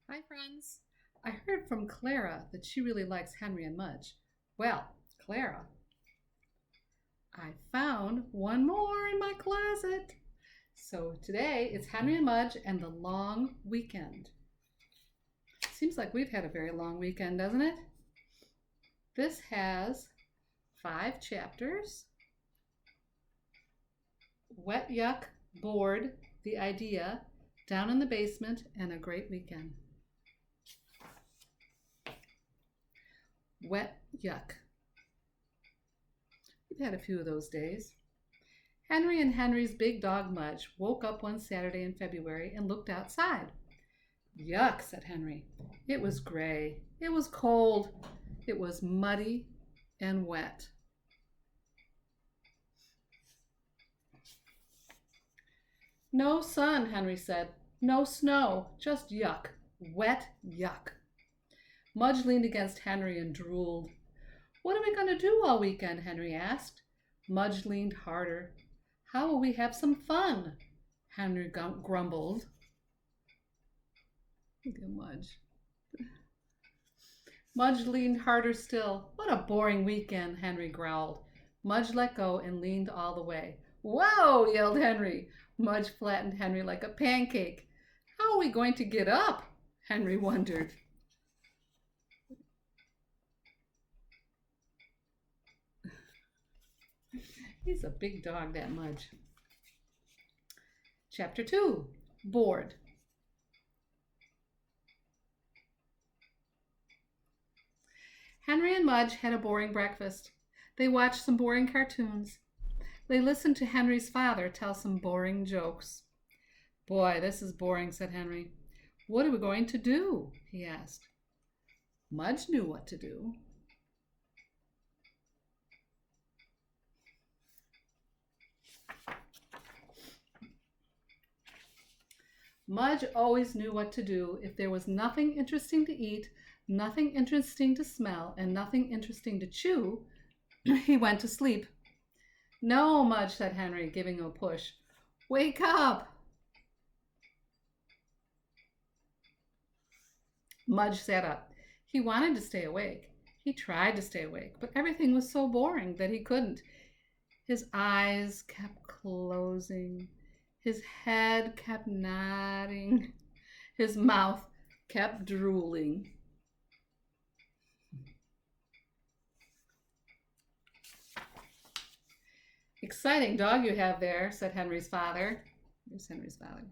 Hi, friends. I heard from Clara that she really likes Henry and Mudge. Well, Clara, I found one more in my closet. So today it's Henry and Mudge and the long weekend. Seems like we've had a very long weekend, doesn't it? This has 5 chapters. Wet Yuck, Bored, The Idea, Down in the Basement, and a Great Weekend. Wet Yuck. We've had a few of those days. Henry and Henry's big dog Mudge woke up one Saturday in February and looked outside. Yuck, said Henry. It was gray. It was cold. It was muddy and wet. No sun, Henry said. No snow, just yuck. Wet yuck. Mudge leaned against Henry and drooled. What are we going to do all weekend? Henry asked. Mudge leaned harder. How will we have some fun? Henry grumbled. Look at Mudge. Mudge leaned harder still. What a boring weekend, Henry growled. Mudge let go and leaned all the way. Whoa, yelled Henry. Mudge flattened Henry like a pancake. How are we going to get up? Henry wondered. He's a big dog, that Mudge. Chapter 2, Bored. Henry and Mudge had a boring breakfast. They watched some boring cartoons. They listened to Henry's father tell some boring jokes. Boy, this is boring, said Henry. What are we going to do? He asked. Mudge knew what to do. Mudge always knew what to do if there was nothing interesting to eat, nothing interesting to smell, and nothing interesting to chew. He went to sleep. No, Mudge, said Henry, giving him a push. Wake up! Mudge sat up. He wanted to stay awake. He tried to stay awake, but everything was so boring that he couldn't. His eyes kept closing. His head kept nodding. His mouth kept drooling. Exciting dog you have there, said Henry's father. Here's Henry's father.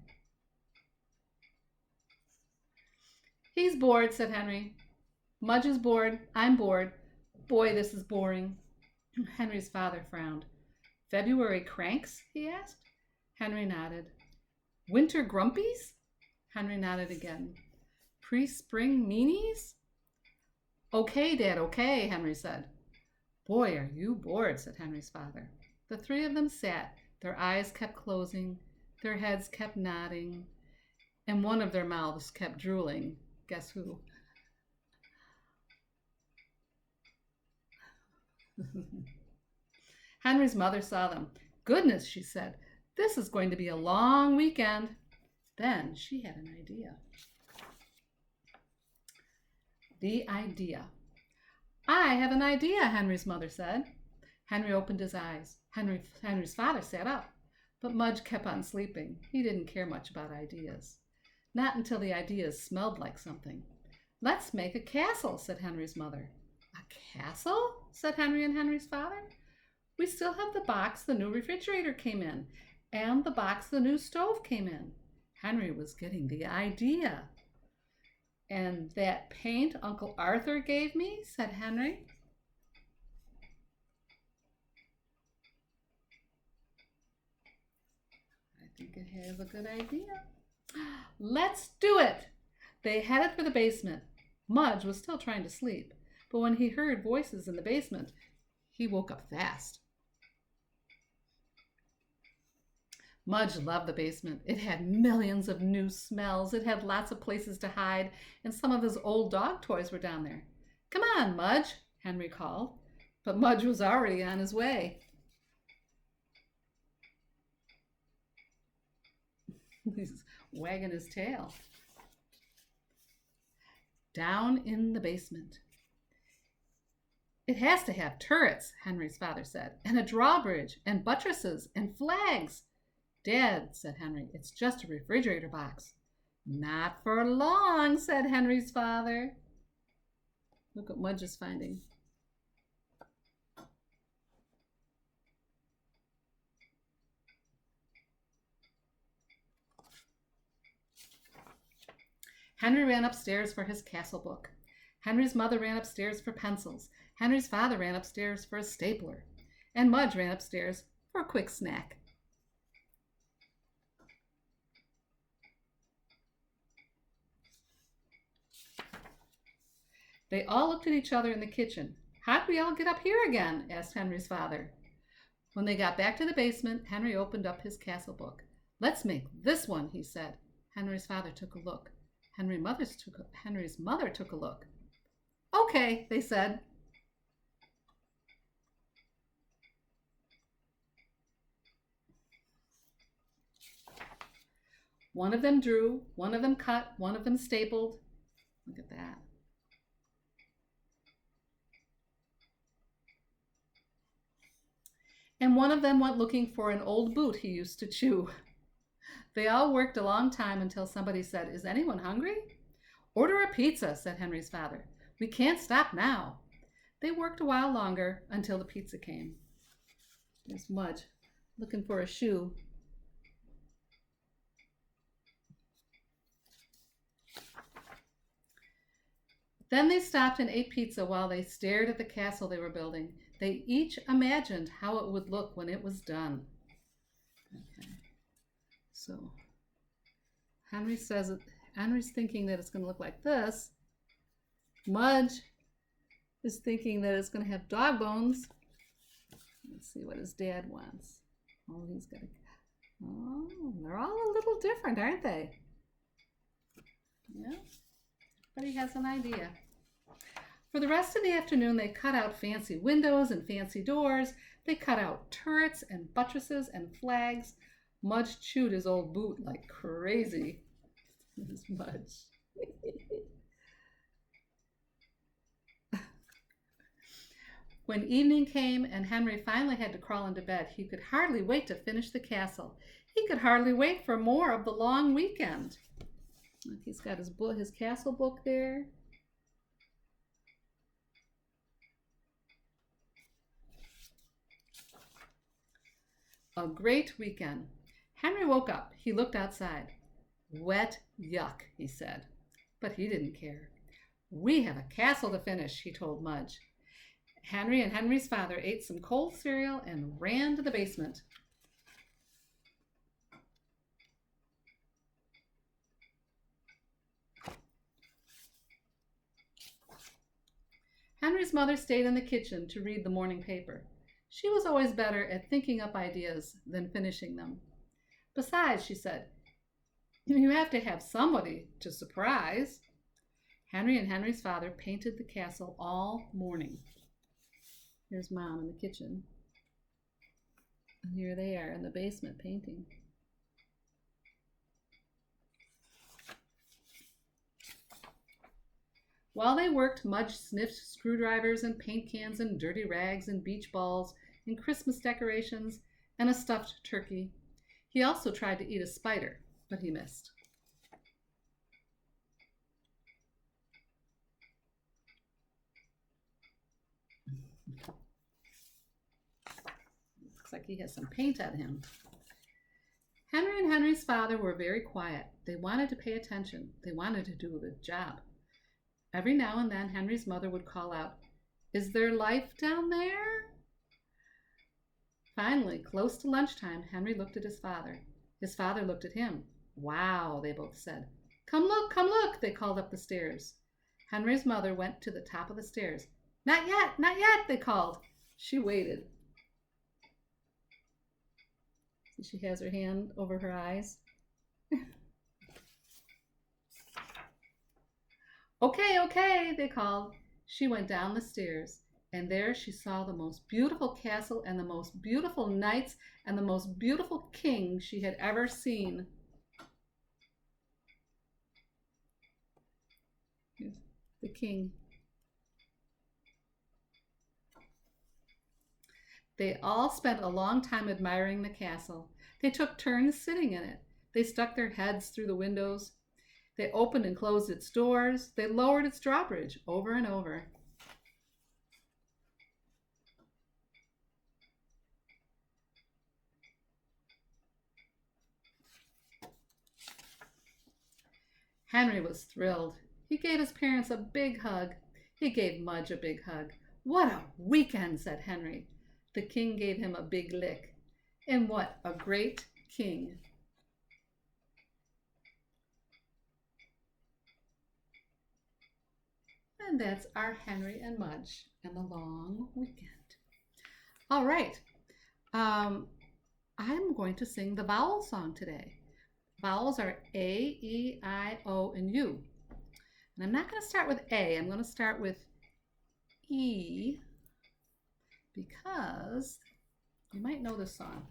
He's bored, said Henry. Mudge is bored. I'm bored. Boy, this is boring. Henry's father frowned. February cranks? He asked. Henry nodded. Winter grumpies? Henry nodded again. Pre-spring meanies? Okay, Dad, okay, Henry said. Boy, are you bored, said Henry's father. The three of them sat. Their eyes kept closing. Their heads kept nodding. And one of their mouths kept drooling. Guess who? Henry's mother saw them. Goodness, she said. This is going to be a long weekend. Then she had an idea. The idea. I have an idea, Henry's mother said. Henry opened his eyes. Henry's father sat up. But Mudge kept on sleeping. He didn't care much about ideas. Not until the ideas smelled like something. Let's make a castle, said Henry's mother. A castle? Said Henry and Henry's father. We still have the box the new refrigerator came in, and the box the new stove came in. Henry was getting the idea. And that paint Uncle Arthur gave me, said Henry. I think it has a good idea. Let's do it! They headed for the basement. Mudge was still trying to sleep, but when he heard voices in the basement, he woke up fast. Mudge loved the basement. It had millions of new smells. It had lots of places to hide, and some of his old dog toys were down there. Come on, Mudge, Henry called, but Mudge was already on his way. He's wagging his tail. down in the basement. It has to have turrets, Henry's father said, and a drawbridge, and buttresses, and flags. Dad, said Henry, it's just a refrigerator box. Not for long, said Henry's father. Look what Mudge is finding. Henry ran upstairs for his castle book. Henry's mother ran upstairs for pencils. Henry's father ran upstairs for a stapler. And Mudge ran upstairs for a quick snack. They all looked at each other in the kitchen. How'd we all get up here again? Asked Henry's father. When they got back to the basement, Henry opened up his castle book. Let's make this one, he said. Henry's father took a look. Henry's mother took a look. Okay, they said. One of them drew, one of them cut, one of them stapled. Look at that. And one of them went looking for an old boot he used to chew. They all worked a long time until somebody said, "Is anyone hungry?" "Order a pizza," said Henry's father. "We can't stop now." They worked a while longer until the pizza came. There's Mudge looking for a shoe. Then they stopped and ate pizza while they stared at the castle they were building. They each imagined how it would look when it was done. Okay. So Henry's thinking that it's going to look like this. Mudge is thinking that it's going to have dog bones. Let's see what his dad wants. Oh, they're all a little different, aren't they? Yeah, but he has an idea. For the rest of the afternoon, they cut out fancy windows and fancy doors. They cut out turrets and buttresses and flags. Mudge chewed his old boot like crazy. This is Mudge. When evening came and Henry finally had to crawl into bed, he could hardly wait to finish the castle. He could hardly wait for more of the long weekend. He's got his castle book there. A great weekend. Henry woke up. He looked outside. Wet yuck, he said. But he didn't care. We have a castle to finish, he told Mudge. Henry and Henry's father ate some cold cereal and ran to the basement. Henry's mother stayed in the kitchen to read the morning paper. She was always better at thinking up ideas than finishing them. Besides, she said, you have to have somebody to surprise. Henry and Henry's father painted the castle all morning. Here's Mom in the kitchen. And here they are in the basement painting. While they worked, Mudge sniffed screwdrivers and paint cans and dirty rags and beach balls and Christmas decorations and a stuffed turkey. He also tried to eat a spider, but he missed. Looks like he has some paint on him. Henry and Henry's father were very quiet. They wanted to pay attention. They wanted to do a good job. Every now and then, Henry's mother would call out, "Is there life down there?" Finally, close to lunchtime, Henry looked at his father. His father looked at him. "Wow," they both said. Come look," they called up the stairs. Henry's mother went to the top of the stairs. Not yet," they called. She waited. She has her hand over her eyes. Okay, they called. She went down the stairs, and there she saw the most beautiful castle and the most beautiful knights and the most beautiful king she had ever seen. the king. They all spent a long time admiring the castle. They took turns sitting in it. They stuck their heads through the windows. They opened and closed its doors. They lowered its drawbridge over and over. Henry was thrilled. He gave his parents a big hug. He gave Mudge a big hug. "What a weekend," said Henry. The king gave him a big lick. And what a great king. And that's our Henry and Mudge and the long weekend. All right. I'm going to sing the vowel song today. Vowels are A, E, I, O, and U. And I'm not going to start with A. I'm going to start with E because you might know this song.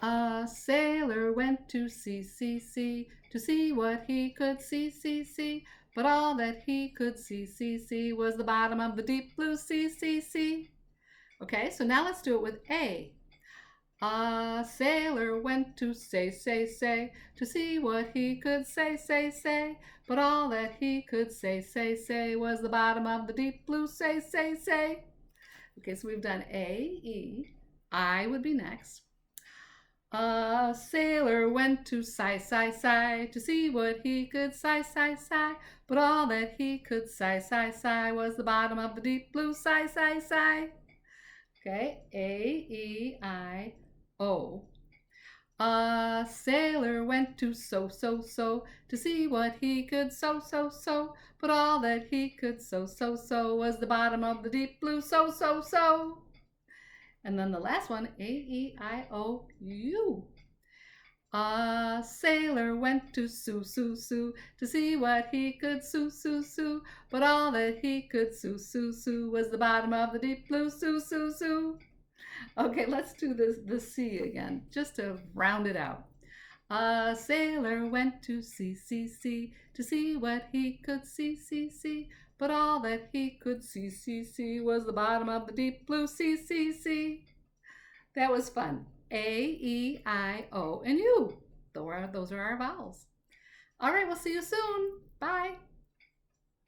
A sailor went to sea, to see what he could see. But all that he could see was the bottom of the deep blue sea. Okay, so now let's do it with A. A sailor went to say, to see what he could say. But all that he could say was the bottom of the deep blue say. Okay, so we've done A, E, I would be next. A sailor went to sigh, to see what he could sigh. But all that he could sigh was the bottom of the deep blue sigh. Okay, A, E, I, O. A sailor went to sew, to see what he could sew. But all that he could sew was the bottom of the deep blue sew. And then the last one, A, E, I, O, U. A sailor went to sew, to see what he could sew. But all that he could sew was the bottom of the deep blue sew. Okay, let's do the C again, just to round it out. A sailor went to sea, to see what he could see. But all that he could see was the bottom of the deep blue sea. That was fun. A, E, I, O, and U. Those are our vowels. All right, we'll see you soon. Bye.